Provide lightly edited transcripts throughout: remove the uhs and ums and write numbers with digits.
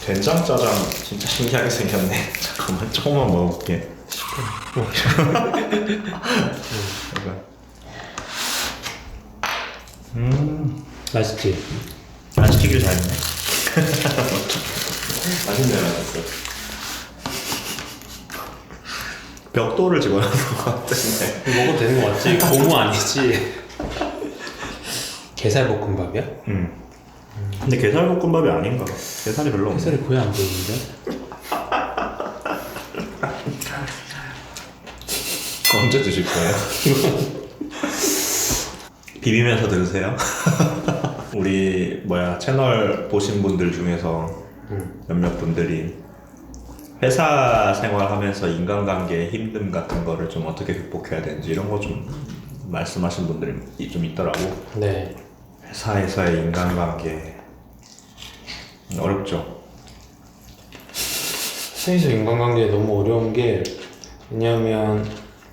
된장짜장 진짜 신기하게 생겼네. 잠깐만 조금만 먹어볼게. 맛있지? 안 시키길 잘했네. 맛있네, 맛있어. 벽돌을 집어넣은 것 같은데. 먹어도 되는 거 맞지? 고무 아니지? 게살볶음밥이야? 근데 게살볶음밥이 아닌가 봐. 게살이 별로 없네. 게살이 거의 안 보이는데? 언제 드실 거예요? 비비면서 들으세요? 우리 채널 보신 분들 중에서 몇몇 분들이 회사 생활하면서 인간관계의 힘듦 같은 거를 좀 어떻게 극복해야 되는지 이런 거 좀 말씀하신 분들이 좀 있더라고. 네. 회사에서의 인간관계 어렵죠. 회사에서 인간관계 너무 어려운 게 왜냐면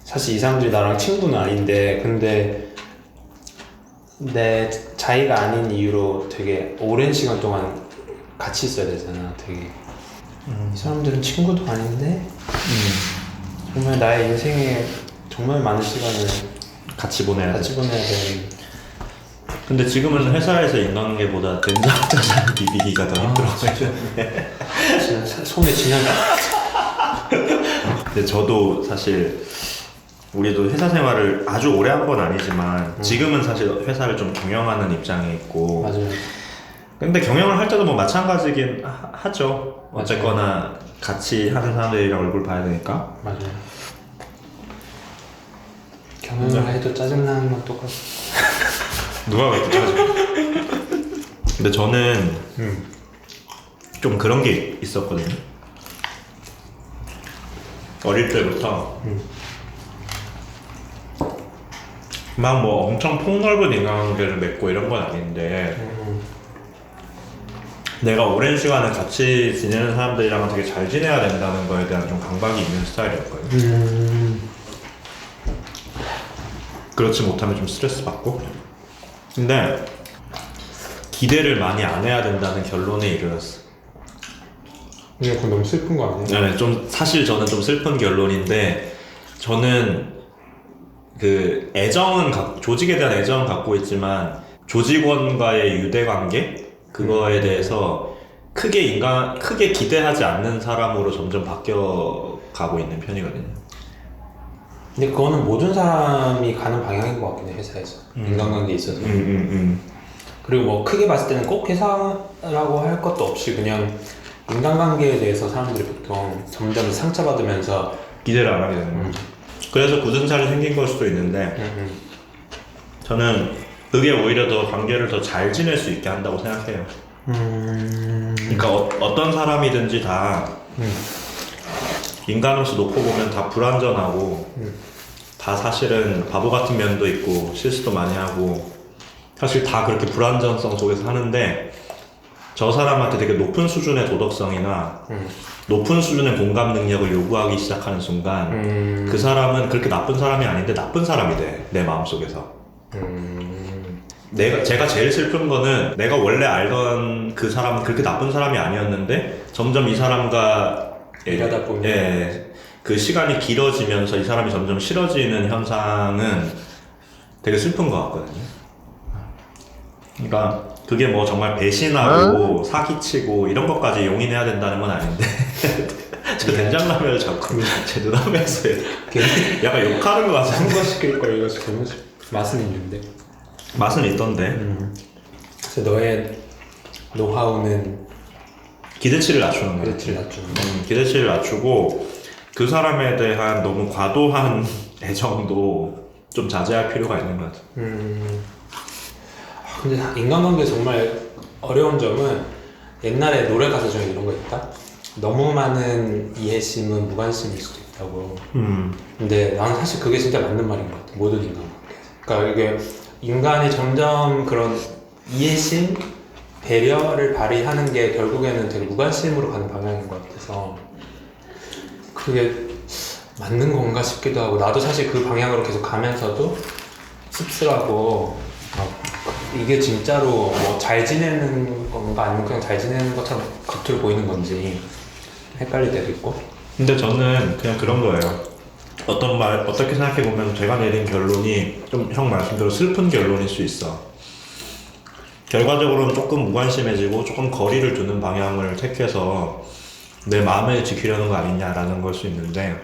사실 이 사람들이 나랑 친구는 아닌데 근데 내 자기가 아닌 이유로 되게 오랜 시간 동안 같이 있어야 되잖아. 되게 이 사람들은 친구도 아닌데 정말 나의 인생에 정말 많은 시간을 같이 보내야 돼. 같이 보내야 되는. 근데 지금은 회사에서 인간관계보다 된장짜장 비비기가 더 힘들어. 진짜 손에 지나가. 근데 저도 사실 우리도 회사 생활을 아주 오래 한 건 아니지만 지금은 사실 회사를 좀 경영하는 입장에 있고. 맞아요. 근데 경영을 할 때도 뭐 마찬가지긴 하죠. 맞아요. 어쨌거나 같이 하는 사람들이랑 얼굴 봐야 되니까. 맞아요. 경영을 해도 짜증나는 건 똑같아. 누가 그렇게 짜증? 근데 저는 좀 그런 게 있었거든요. 어릴 때부터 막 뭐 엄청 폭넓은 인간관계를 맺고 이런 건 아닌데 내가 오랜 시간을 같이 지내는 사람들이랑 되게 잘 지내야 된다는 거에 대한 좀 강박이 있는 스타일이었거든요. 그렇지 못하면 좀 스트레스 받고. 근데 기대를 많이 안 해야 된다는 결론에 이르렀어. 근데 그건 너무 슬픈 거 아니야? 네, 좀 사실 저는 좀 슬픈 결론인데 저는 그 조직에 대한 애정은 갖고 있지만 조직원과의 유대관계 그거에 대해서 크게 기대하지 않는 사람으로 점점 바뀌어가고 있는 편이거든요. 근데 그거는 모든 사람이 가는 방향인 것 같긴 해. 회사에서 인간관계에 있어서. 그리고 뭐 크게 봤을 때는 꼭 회사라고 할 것도 없이 그냥 인간관계에 대해서 사람들이 보통 점점 상처받으면서 기대를 안 하게 되는 거죠. 그래서 굳은 살이 생긴 걸 수도 있는데 저는 그게 오히려 더 관계를 더 잘 지낼 수 있게 한다고 생각해요. 그러니까 어떤 사람이든지 다 인간으로서 놓고 보면 다 불완전하고 다 사실은 바보 같은 면도 있고 실수도 많이 하고 사실 다 그렇게 불완전성 속에서 하는데 저 사람한테 되게 높은 수준의 도덕성이나 높은 수준의 공감 능력을 요구하기 시작하는 순간 그 사람은 그렇게 나쁜 사람이 아닌데 나쁜 사람이 돼, 내 마음속에서. 제가 제일 슬픈 거는 내가 원래 알던 그 사람은 그렇게 나쁜 사람이 아니었는데 점점 이 사람과 일하다 보면 그 시간이 길어지면서 이 사람이 점점 싫어지는 현상은 되게 슬픈 것 같거든요. 그러니까 그게 뭐 정말 배신하고 사기치고 이런 것까지 용인해야 된다는 건 아닌데 저 된장라면을 자꾸 제 눈앞에서 약간 욕하는 것 같아요. 한거 시킬 걸 이거 지금 맛은 있는데. 맛은 있던데. 그래서 너의 노하우는 기대치를 낮추는 거예요. 기대치를 낮추는 거. 기대치를 낮추고 그 사람에 대한 너무 과도한 애정도 좀 자제할 필요가 있는 것 같아요. 근데 인간관계 정말 어려운 점은 옛날에 노래 가사 중에 이런 거 있다? 너무 많은 이해심은 무관심일 수도 있다고. 근데 나는 사실 그게 진짜 맞는 말인 것 같아. 모든 인간관계에서. 그러니까 이게 인간이 점점 그런 이해심, 배려를 발휘하는 게 결국에는 되게 무관심으로 가는 방향인 것 같아서 그게 맞는 건가 싶기도 하고 나도 사실 그 방향으로 계속 가면서도 씁쓸하고 이게 진짜로 뭐 잘 지내는 건가 아니면 그냥 잘 지내는 것처럼 겉으로 보이는 건지 헷갈릴 때도 있고. 근데 저는 그냥 그런 거예요. 어떻게 생각해보면 제가 내린 결론이 좀 형 말씀대로 슬픈 결론일 수 있어. 결과적으로는 조금 무관심해지고 조금 거리를 두는 방향을 택해서 내 마음을 지키려는 거 아니냐라는 걸 수 있는데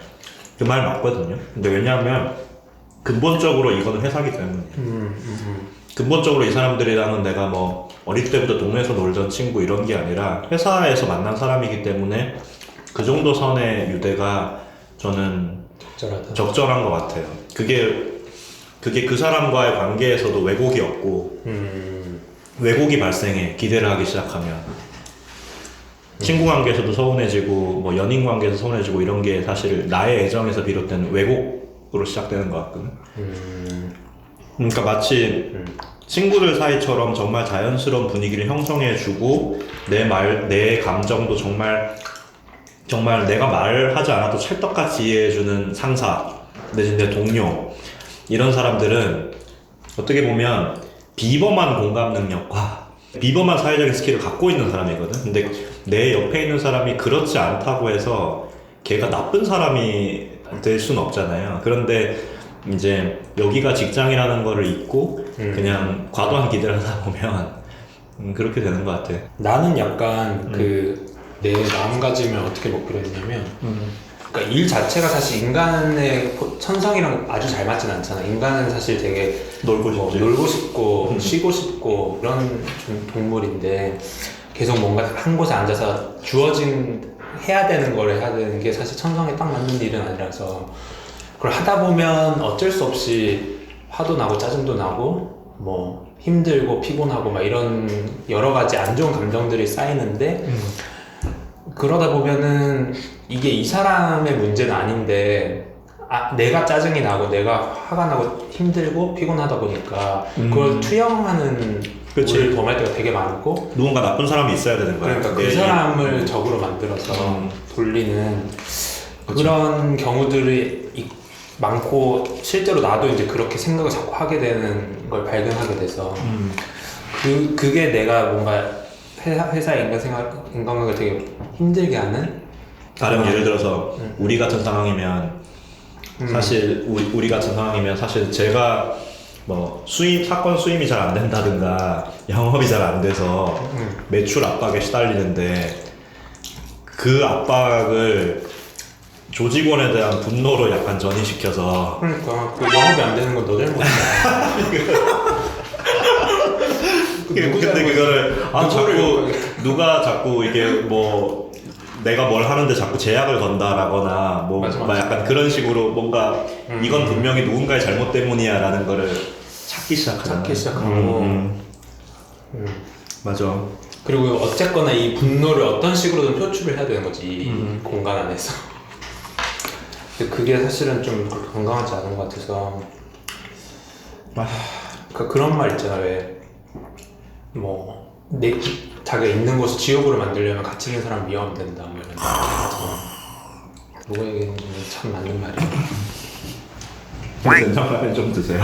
그 말 맞거든요. 근데 왜냐하면 근본적으로 이거는 회사기 때문이에요. 근본적으로 이 사람들이랑은 내가 뭐 어릴 때부터 동네에서 놀던 친구 이런 게 아니라 회사에서 만난 사람이기 때문에 그 정도 선의 유대가 저는 적절한 것 같아요. 그게 그 사람과의 관계에서도 왜곡이 없고 왜곡이 발생해. 기대를 하기 시작하면 친구 관계에서도 서운해지고 뭐 연인 관계에서 서운해지고 이런 게 사실 나의 애정에서 비롯된 왜곡으로 시작되는 것 같거든. 그러니까 마치 친구들 사이처럼 정말 자연스러운 분위기를 형성해주고 내 감정도 정말 내가 말하지 않아도 찰떡같이 이해해주는 상사 내지 내 동료 이런 사람들은 어떻게 보면 비범한 공감 능력과 비범한 사회적인 스킬을 갖고 있는 사람이거든. 근데 내 옆에 있는 사람이 그렇지 않다고 해서 걔가 나쁜 사람이 될 수는 없잖아요. 그런데 이제 여기가 직장이라는 거를 잊고 그냥 과도한 기대를 하다 보면 그렇게 되는 것 같아. 나는 약간 내 마음가짐을 어떻게 먹기로 했냐면 그러니까 일 자체가 사실 인간의 천성이랑 아주 잘 맞진 않잖아. 인간은 사실 되게 놀고 싶고 쉬고 싶고 그런 좀 동물인데 계속 뭔가 한 곳에 앉아서 주어진 해야 되는 거를 해야 되는 게 사실 천성에 딱 맞는 일은 아니라서 그걸 하다 보면 어쩔 수 없이 화도 나고 짜증도 나고 뭐 힘들고 피곤하고 막 이런 여러 가지 안 좋은 감정들이 쌓이는데 그러다 보면은 이게 이 사람의 문제는 아닌데 내가 짜증이 나고 내가 화가 나고 힘들고 피곤하다 보니까 그걸 투영하는 걸 범할 때가 되게 많고 누군가 나쁜 사람이 있어야 되는 거야. 그러니까 그 사람을 적으로 만들어서 돌리는 그런 경우들이 많고 실제로 나도 이제 그렇게 생각을 자꾸 하게 되는 걸 발견하게 돼서 그게 내가 뭔가 회사의 인간관계를 되게 힘들게 하는 다른 예를 들어서 우리 같은 상황이면 사실 우리 같은 상황이면 사실 제가 뭐 사건 수임이 잘 안 된다든가 영업이 잘 안 돼서 매출 압박에 시달리는데 그 압박을 조직원에 대한 분노로 약간 전이시켜서 그러니까 그 영업이 안 되는 건 너 잘못이야. 근데 그거를 누가 자꾸 이게 뭐 내가 뭘 하는데 자꾸 제약을 건다라거나 뭐 맞아. 약간 그런 식으로 뭔가 이건 분명히 누군가의 잘못 때문이야라는 거를 찾기 시작하고 맞아. 그리고 어쨌거나 이 분노를 어떤 식으로든 표출을 해야 되는 거지 이 공간 안에서. 근데 그게 사실은 좀 건강하지 않은 것 같아서 그런 말 있잖아. 왜 뭐 자기가 있는 곳을 지옥으로 만들려면 같이 있는 사람 미워하면 된다 뭐 이런 누가 얘기했는지 참 맞는 말이야. 된장라면 좀 드세요.